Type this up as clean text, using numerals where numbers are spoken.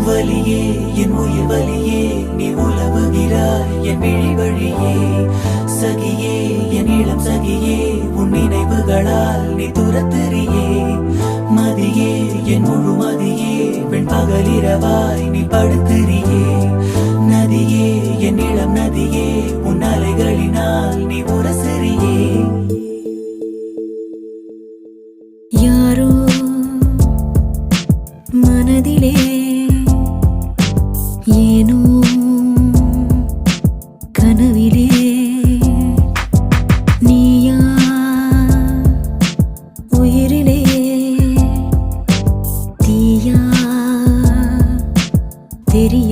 வலியே என் உயிர் வலியே நீ உலவுகிறாய் என் விழி வழியே சகியே என் இளம் சகியே உன் நினைவுகளால் நீ துரத்தெறியே மதியே என் முழு மதியே பெண் பகலிரவாய் நீ படுத்தெறியே நதியே என் இளம் நதியே உன் அலைகளினால் நீ உரசெறியே யாரோ மனதிலே ஏனோ கனவிலே நீயா உயிரிலே தீயா தெரிய